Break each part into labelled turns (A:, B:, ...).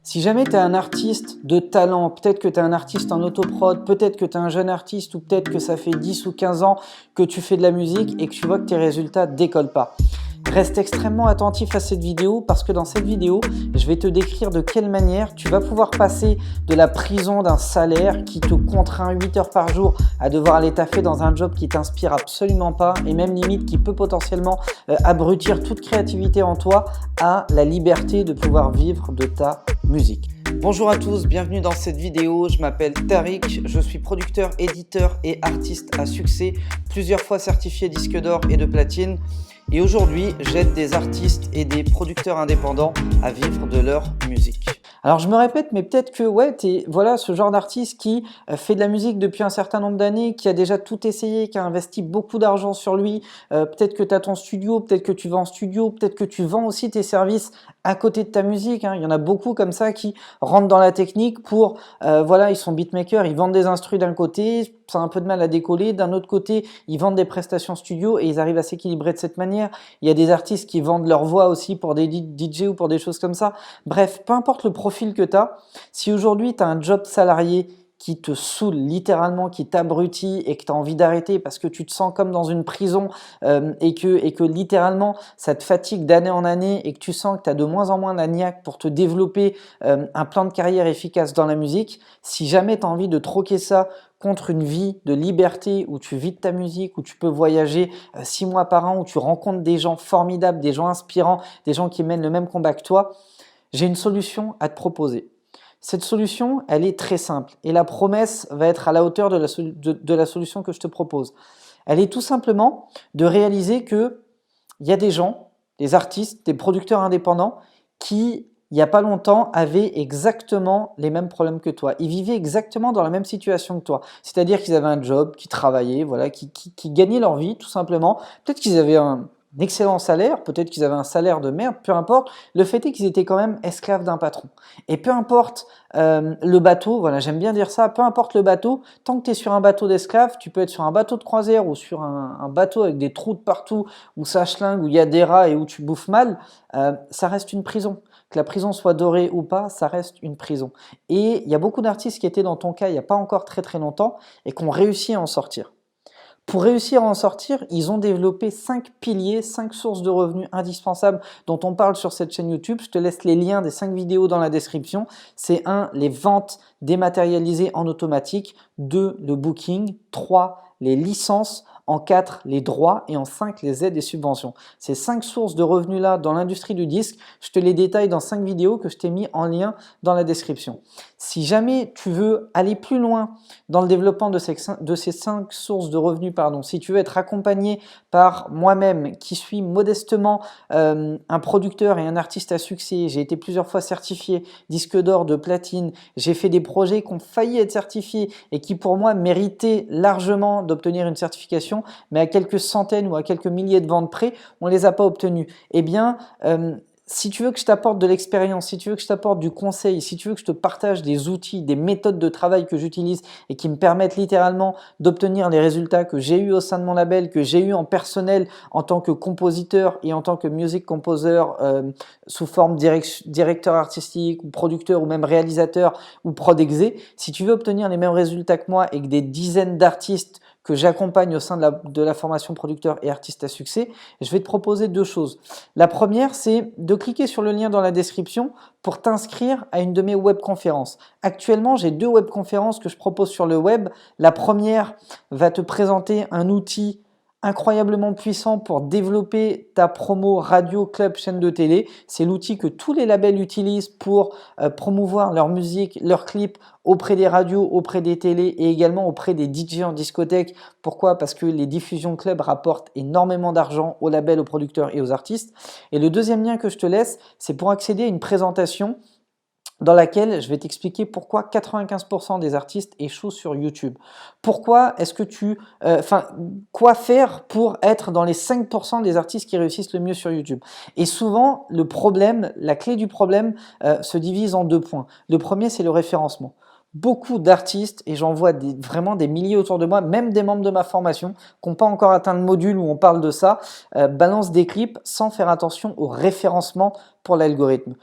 A: Si jamais tu es un artiste de talent, peut-être que tu es un artiste en autoprod, peut-être que tu es un jeune artiste ou peut-être que ça fait 10 ou 15 ans que tu fais de la musique et que tu vois que tes résultats décollent pas. Reste extrêmement attentif à cette vidéo parce que dans cette vidéo, je vais te décrire de quelle manière tu vas pouvoir passer de la prison d'un salaire qui te contraint 8 heures par jour à devoir aller taffer dans un job qui t'inspire absolument pas et même limite qui peut potentiellement abrutir toute créativité en toi à la liberté de pouvoir vivre de ta musique. Bonjour à tous, bienvenue dans cette vidéo. Je m'appelle Tariq, je suis producteur, éditeur et artiste à succès, plusieurs fois certifié disque d'or et de platine. Et aujourd'hui, j'aide des artistes et des producteurs indépendants à vivre de leur musique. Alors je me répète, mais peut-être que t'es ce genre d'artiste qui fait de la musique depuis un certain nombre d'années, qui a déjà tout essayé, qui a investi beaucoup d'argent sur lui. Peut-être que tu as ton studio, peut-être que tu vas en studio, peut-être que tu vends aussi tes services à côté de ta musique. Il y en a beaucoup comme ça qui rentrent dans la technique pour, ils sont beatmakers, ils vendent des instrus d'un côté, ça a un peu de mal à décoller. D'un autre côté, ils vendent des prestations studio et ils arrivent à s'équilibrer de cette manière. Il y a des artistes qui vendent leur voix aussi pour des DJ ou pour des choses comme ça. Bref, peu importe le profil que tu as, si aujourd'hui tu as un job salarié qui te saoule littéralement, qui t'abrutit et que tu as envie d'arrêter parce que tu te sens comme dans une prison et que littéralement ça te fatigue d'année en année et que tu sens que tu as de moins en moins la niaque pour te développer un plan de carrière efficace dans la musique, si jamais tu as envie de troquer ça contre une vie de liberté où tu vis de ta musique, où tu peux voyager 6 mois par an, où tu rencontres des gens formidables, des gens inspirants, des gens qui mènent le même combat que toi, j'ai une solution à te proposer. Cette solution, elle est très simple et la promesse va être à la hauteur de la solution que je te propose. Elle est tout simplement de réaliser qu'il y a des gens, des artistes, des producteurs indépendants qui, il n'y a pas longtemps, avaient exactement les mêmes problèmes que toi. Ils vivaient exactement dans la même situation que toi. C'est-à-dire qu'ils avaient un job, qui travaillaient, qui gagnaient leur vie tout simplement. Peut-être qu'ils avaient un excellent salaire, peut-être qu'ils avaient un salaire de merde, peu importe. Le fait est qu'ils étaient quand même esclaves d'un patron. Et peu importe le bateau, j'aime bien dire ça, peu importe le bateau, tant que tu es sur un bateau d'esclaves, tu peux être sur un bateau de croisière ou sur un bateau avec des trous de partout, où ça schlingue, où il y a des rats et où tu bouffes mal, ça reste une prison. Que la prison soit dorée ou pas, ça reste une prison. Et il y a beaucoup d'artistes qui étaient dans ton cas il n'y a pas encore très très longtemps et qui ont réussi à en sortir. Pour réussir à en sortir, ils ont développé 5 piliers, 5 sources de revenus indispensables dont on parle sur cette chaîne YouTube. Je te laisse les liens des 5 vidéos dans la description. C'est 1, les ventes dématérialisées en automatique. 2, le booking. 3, les licences. En 4, les droits et en 5, les aides et subventions. Ces 5 sources de revenus-là dans l'industrie du disque, je te les détaille dans 5 vidéos que je t'ai mis en lien dans la description. Si jamais tu veux aller plus loin dans le développement de ces 5 sources de revenus, si tu veux être accompagné par moi-même qui suis modestement un producteur et un artiste à succès, j'ai été plusieurs fois certifié disque d'or, de platine, j'ai fait des projets qui ont failli être certifiés et qui pour moi méritaient largement d'obtenir une certification, mais à quelques centaines ou à quelques milliers de ventes près, on ne les a pas obtenus. Eh bien, si tu veux que je t'apporte de l'expérience, si tu veux que je t'apporte du conseil, si tu veux que je te partage des outils, des méthodes de travail que j'utilise et qui me permettent littéralement d'obtenir les résultats que j'ai eu au sein de mon label, que j'ai eu en personnel en tant que compositeur et en tant que music composer sous forme directeur artistique ou producteur ou même réalisateur ou prod exé, si tu veux obtenir les mêmes résultats que moi et que des dizaines d'artistes que j'accompagne au sein de la formation producteur et artiste à succès, je vais te proposer 2 choses. La première, c'est de cliquer sur le lien dans la description pour t'inscrire à une de mes webconférences. Actuellement, j'ai 2 webconférences que je propose sur le web. La première va te présenter un outil incroyablement puissant pour développer ta promo radio, club, chaîne de télé. C'est l'outil que tous les labels utilisent pour promouvoir leur musique, leurs clips auprès des radios, auprès des télés et également auprès des DJ en discothèque. Pourquoi? Parce que les diffusions club rapportent énormément d'argent aux labels, aux producteurs et aux artistes. Et le deuxième lien que je te laisse, c'est pour accéder à une présentation dans laquelle je vais t'expliquer pourquoi 95% des artistes échouent sur YouTube. Pourquoi est-ce que quoi faire pour être dans les 5% des artistes qui réussissent le mieux sur YouTube? Et souvent, le problème, la clé du problème se divise en 2 points. Le premier, c'est le référencement. Beaucoup d'artistes, et j'en vois vraiment des milliers autour de moi, même des membres de ma formation qui n'ont pas encore atteint le module où on parle de ça, balancent des clips sans faire attention au référencement pour l'algorithme.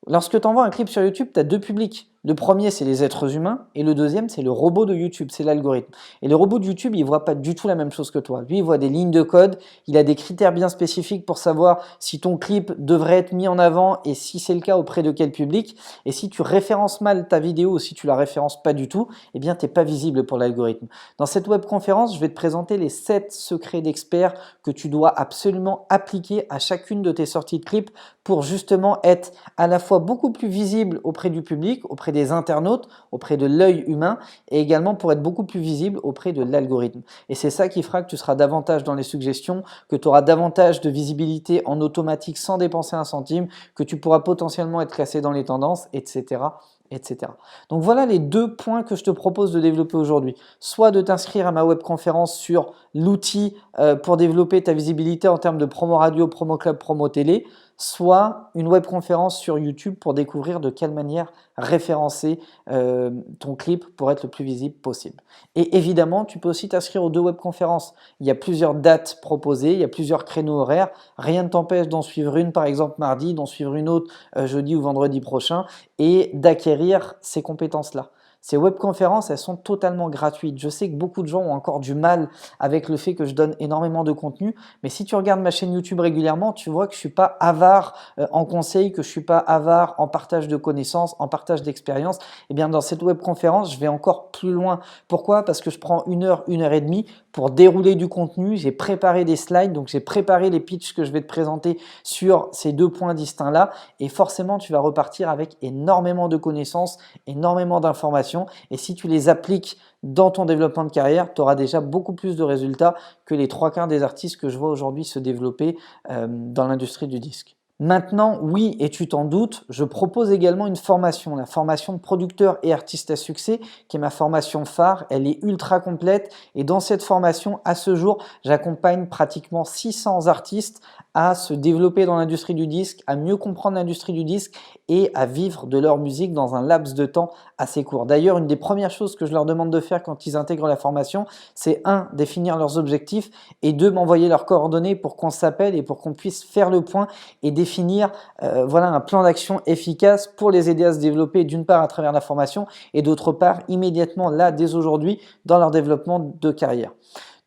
A: Lorsque tu envoies un clip sur YouTube, tu as deux publics. Le premier, c'est les êtres humains, et le deuxième, c'est le robot de YouTube, c'est l'algorithme. Et le robot de YouTube, il voit pas du tout la même chose que toi. Lui, il voit des lignes de code, il a des critères bien spécifiques pour savoir si ton clip devrait être mis en avant et si c'est le cas auprès de quel public. Et si tu références mal ta vidéo ou si tu la références pas du tout, eh bien, t'es pas visible pour l'algorithme. Dans cette webconférence, je vais te présenter les 7 secrets d'experts que tu dois absolument appliquer à chacune de tes sorties de clips pour justement être à la fois beaucoup plus visible auprès du public, auprès des internautes, auprès de l'œil humain et également pour être beaucoup plus visible auprès de l'algorithme. Et c'est ça qui fera que tu seras davantage dans les suggestions, que tu auras davantage de visibilité en automatique sans dépenser un centime, que tu pourras potentiellement être classé dans les tendances, etc. etc. Donc voilà les 2 points que je te propose de développer aujourd'hui. Soit de t'inscrire à ma webconférence sur l'outil pour développer ta visibilité en termes de promo radio, promo club, promo télé, soit une webconférence sur YouTube pour découvrir de quelle manière référencer ton clip pour être le plus visible possible. Et évidemment, tu peux aussi t'inscrire aux 2 webconférences. Il y a plusieurs dates proposées, il y a plusieurs créneaux horaires. Rien ne t'empêche d'en suivre une, par exemple mardi, d'en suivre une autre jeudi ou vendredi prochain et d'acquérir ces compétences-là. Ces webconférences, elles sont totalement gratuites. Je sais que beaucoup de gens ont encore du mal avec le fait que je donne énormément de contenu, mais si tu regardes ma chaîne YouTube régulièrement, tu vois que je suis pas avare en conseils, que je suis pas avare en partage de connaissances, en partage d'expériences. Et bien dans cette webconférence, je vais encore plus loin. Pourquoi? Parce que je prends 1 heure et demie pour dérouler du contenu. J'ai préparé des slides, donc j'ai préparé les pitchs que je vais te présenter sur ces 2 points distincts-là. Et forcément, tu vas repartir avec énormément de connaissances, énormément d'informations. Et si tu les appliques dans ton développement de carrière, tu auras déjà beaucoup plus de résultats que les 3/4 des artistes que je vois aujourd'hui se développer dans l'industrie du disque. Maintenant, oui, et tu t'en doutes, je propose également une formation, la formation de producteur et artiste à succès, qui est ma formation phare. Elle est ultra complète et dans cette formation, à ce jour, j'accompagne pratiquement 600 artistes à se développer dans l'industrie du disque, à mieux comprendre l'industrie du disque et à vivre de leur musique dans un laps de temps assez court. D'ailleurs, une des premières choses que je leur demande de faire quand ils intègrent la formation, c'est 1, définir leurs objectifs et 2, m'envoyer leurs coordonnées pour qu'on s'appelle et pour qu'on puisse faire le point et définir voilà, un plan d'action efficace pour les aider à se développer d'une part à travers la formation et d'autre part immédiatement là, dès aujourd'hui, dans leur développement de carrière.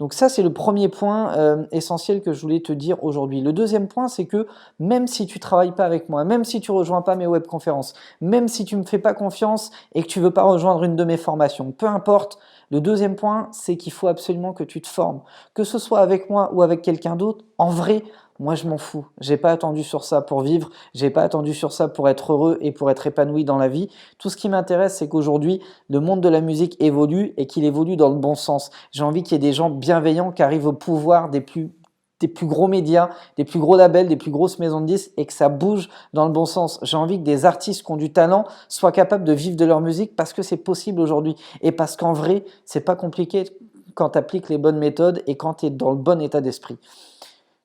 A: Donc ça, c'est le premier point essentiel que je voulais te dire aujourd'hui. Le deuxième point, c'est que même si tu travailles pas avec moi, même si tu rejoins pas mes webconférences, même si tu me fais pas confiance et que tu veux pas rejoindre une de mes formations, peu importe, le deuxième point, c'est qu'il faut absolument que tu te formes. Que ce soit avec moi ou avec quelqu'un d'autre, en vrai, moi, je m'en fous. J'ai pas attendu sur ça pour vivre. J'ai pas attendu sur ça pour être heureux et pour être épanoui dans la vie. Tout ce qui m'intéresse, c'est qu'aujourd'hui, le monde de la musique évolue et qu'il évolue dans le bon sens. J'ai envie qu'il y ait des gens bienveillants qui arrivent au pouvoir des plus gros médias, des plus gros labels, des plus grosses maisons de disques et que ça bouge dans le bon sens. J'ai envie que des artistes qui ont du talent soient capables de vivre de leur musique parce que c'est possible aujourd'hui et parce qu'en vrai, c'est pas compliqué quand tu appliques les bonnes méthodes et quand tu es dans le bon état d'esprit.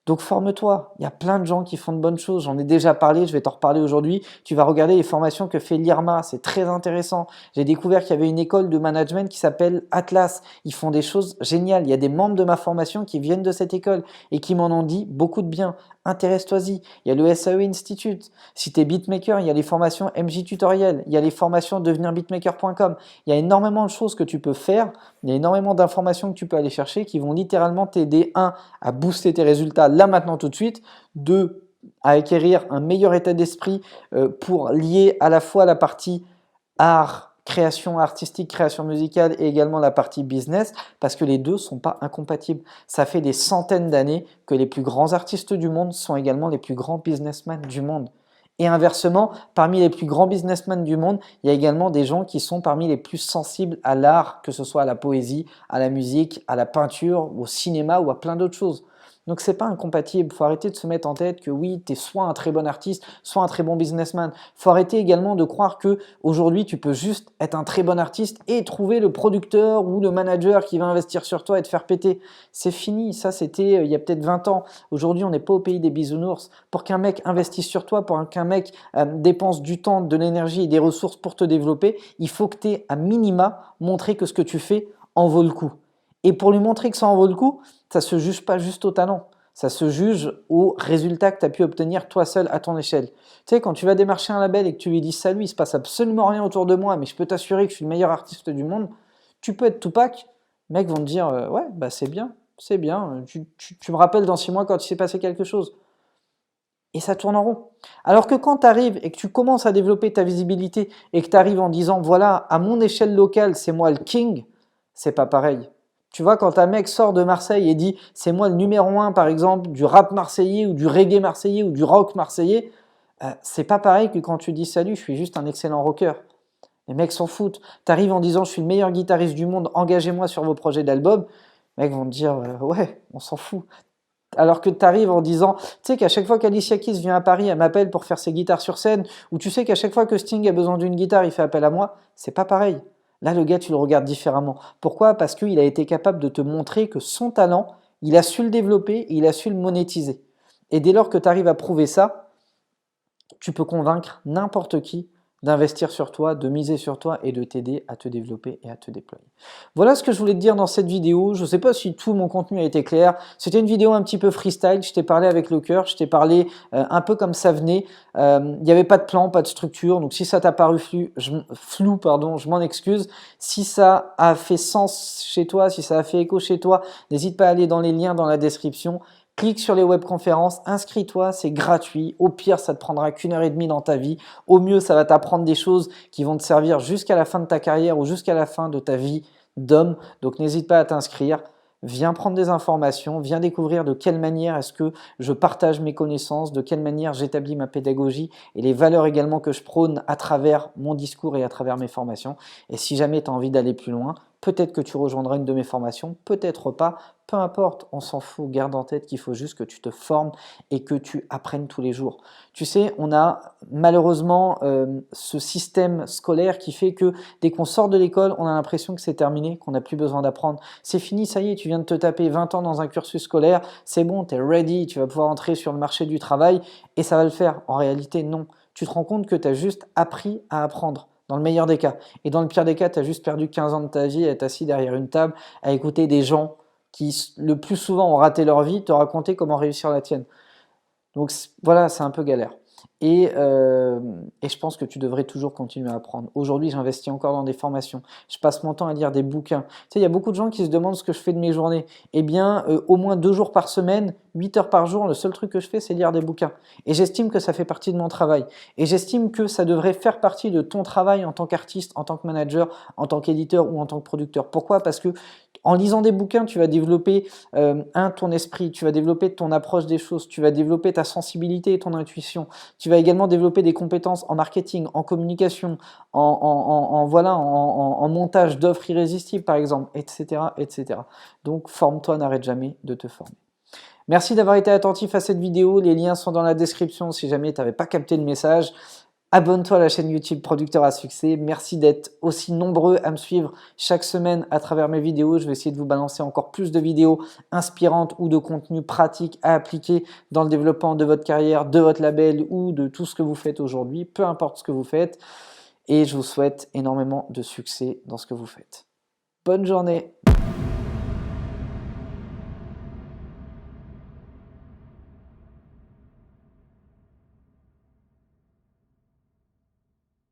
A: Donc forme-toi, il y a plein de gens qui font de bonnes choses, j'en ai déjà parlé, je vais t'en reparler aujourd'hui. Tu vas regarder les formations que fait l'IRMA, c'est très intéressant. J'ai découvert qu'il y avait une école de management qui s'appelle Atlas, ils font des choses géniales. Il y a des membres de ma formation qui viennent de cette école et qui m'en ont dit beaucoup de bien. Intéresse-toi-y, il y a le SAE Institute. Si tu es beatmaker, il y a les formations MJ Tutoriel, il y a les formations devenirbeatmaker.com. Il y a énormément de choses que tu peux faire, il y a énormément d'informations que tu peux aller chercher qui vont littéralement t'aider, 1, à booster tes résultats là maintenant tout de suite, 2, à acquérir un meilleur état d'esprit pour lier à la fois la partie art, création artistique, création musicale et également la partie business parce que les deux sont pas incompatibles. Ça fait des centaines d'années que les plus grands artistes du monde sont également les plus grands businessmen du monde. Et inversement, parmi les plus grands businessmen du monde, il y a également des gens qui sont parmi les plus sensibles à l'art, que ce soit à la poésie, à la musique, à la peinture, au cinéma ou à plein d'autres choses. Donc c'est pas incompatible, il faut arrêter de se mettre en tête que oui, tu es soit un très bon artiste, soit un très bon businessman. Il faut arrêter également de croire que aujourd'hui tu peux juste être un très bon artiste et trouver le producteur ou le manager qui va investir sur toi et te faire péter. C'est fini, ça c'était il y a peut-être 20 ans. Aujourd'hui on n'est pas au pays des bisounours. Pour qu'un mec investisse sur toi, pour qu'un mec dépense du temps, de l'énergie et des ressources pour te développer, il faut que tu aies à minima montré que ce que tu fais en vaut le coup. Et pour lui montrer que ça en vaut le coup, ça ne se juge pas juste au talent. Ça se juge au résultat que tu as pu obtenir toi seul à ton échelle. Tu sais, quand tu vas démarcher un label et que tu lui dis salut, il se passe absolument rien autour de moi, mais je peux t'assurer que je suis le meilleur artiste du monde, tu peux être Tupac, les mecs vont te dire ouais, bah c'est bien, tu me rappelles dans 6 mois quand il s'est passé quelque chose. Et ça tourne en rond. Alors que quand tu arrives et que tu commences à développer ta visibilité et que tu arrives en disant voilà, à mon échelle locale, c'est moi le king, c'est pas pareil. Tu vois, quand un mec sort de Marseille et dit c'est moi le numéro 1 par exemple du rap marseillais ou du reggae marseillais ou du rock marseillais, c'est pas pareil que quand tu dis salut, je suis juste un excellent rocker. Les mecs s'en foutent. Tu arrives en disant je suis le meilleur guitariste du monde, engagez-moi sur vos projets d'album. Les mecs vont te dire ouais, on s'en fout. Alors que tu arrives en disant, tu sais qu'à chaque fois qu'Alicia Keys vient à Paris, elle m'appelle pour faire ses guitares sur scène, ou tu sais qu'à chaque fois que Sting a besoin d'une guitare, il fait appel à moi, c'est pas pareil. Là, le gars, tu le regardes différemment. Pourquoi? Parce qu'il a été capable de te montrer que son talent, il a su le développer et il a su le monétiser. Et dès lors que tu arrives à prouver ça, tu peux convaincre n'importe qui d'investir sur toi, de miser sur toi et de t'aider à te développer et à te déployer. Voilà ce que je voulais te dire dans cette vidéo. Je ne sais pas si tout mon contenu a été clair. C'était une vidéo un petit peu freestyle. Je t'ai parlé avec le cœur, je t'ai parlé un peu comme ça venait. Il n'y avait pas de plan, pas de structure. Donc si ça t'a paru flou, je m'en excuse. Si ça a fait sens chez toi, si ça a fait écho chez toi, n'hésite pas à aller dans les liens dans la description. Clique sur les webconférences, inscris-toi, c'est gratuit. Au pire, ça te prendra qu'1h30 dans ta vie. Au mieux, ça va t'apprendre des choses qui vont te servir jusqu'à la fin de ta carrière ou jusqu'à la fin de ta vie d'homme. Donc n'hésite pas à t'inscrire. Viens prendre des informations, viens découvrir de quelle manière est-ce que je partage mes connaissances, de quelle manière j'établis ma pédagogie et les valeurs également que je prône à travers mon discours et à travers mes formations. Et si jamais tu as envie d'aller plus loin, peut-être que tu rejoindras une de mes formations, peut-être pas, peu importe, on s'en fout, garde en tête qu'il faut juste que tu te formes et que tu apprennes tous les jours. Tu sais, on a malheureusement ce système scolaire qui fait que dès qu'on sort de l'école, on a l'impression que c'est terminé, qu'on n'a plus besoin d'apprendre. C'est fini, ça y est, tu viens de te taper 20 ans dans un cursus scolaire, c'est bon, tu es ready, tu vas pouvoir entrer sur le marché du travail et ça va le faire. En réalité, non. Tu te rends compte que tu as juste appris à apprendre. Dans le meilleur des cas. Et dans le pire des cas, tu as juste perdu 15 ans de ta vie à être assis derrière une table, à écouter des gens qui, le plus souvent, ont raté leur vie, te raconter comment réussir la tienne. Donc voilà, c'est un peu galère. Et je pense que tu devrais toujours continuer à apprendre. Aujourd'hui, j'investis encore dans des formations. Je passe mon temps à lire des bouquins. Tu sais, il y a beaucoup de gens qui se demandent ce que je fais de mes journées. Eh bien, au moins 2 jours par semaine, 8 heures par jour, le seul truc que je fais, c'est lire des bouquins. Et j'estime que ça fait partie de mon travail. Et j'estime que ça devrait faire partie de ton travail en tant qu'artiste, en tant que manager, en tant qu'éditeur ou en tant que producteur. Pourquoi? Parce que en lisant des bouquins, tu vas développer ton esprit, tu vas développer ton approche des choses, tu vas développer ta sensibilité et ton intuition. Tu vas également développer des compétences en marketing, en communication, en montage d'offres irrésistibles par exemple, etc., etc. Donc forme-toi, n'arrête jamais de te former. Merci d'avoir été attentif à cette vidéo, les liens sont dans la description si jamais tu n'avais pas capté le message. Abonne-toi à la chaîne YouTube Producteur à Succès. Merci d'être aussi nombreux à me suivre chaque semaine à travers mes vidéos. Je vais essayer de vous balancer encore plus de vidéos inspirantes ou de contenu pratique à appliquer dans le développement de votre carrière, de votre label ou de tout ce que vous faites aujourd'hui, peu importe ce que vous faites. Et je vous souhaite énormément de succès dans ce que vous faites. Bonne journée!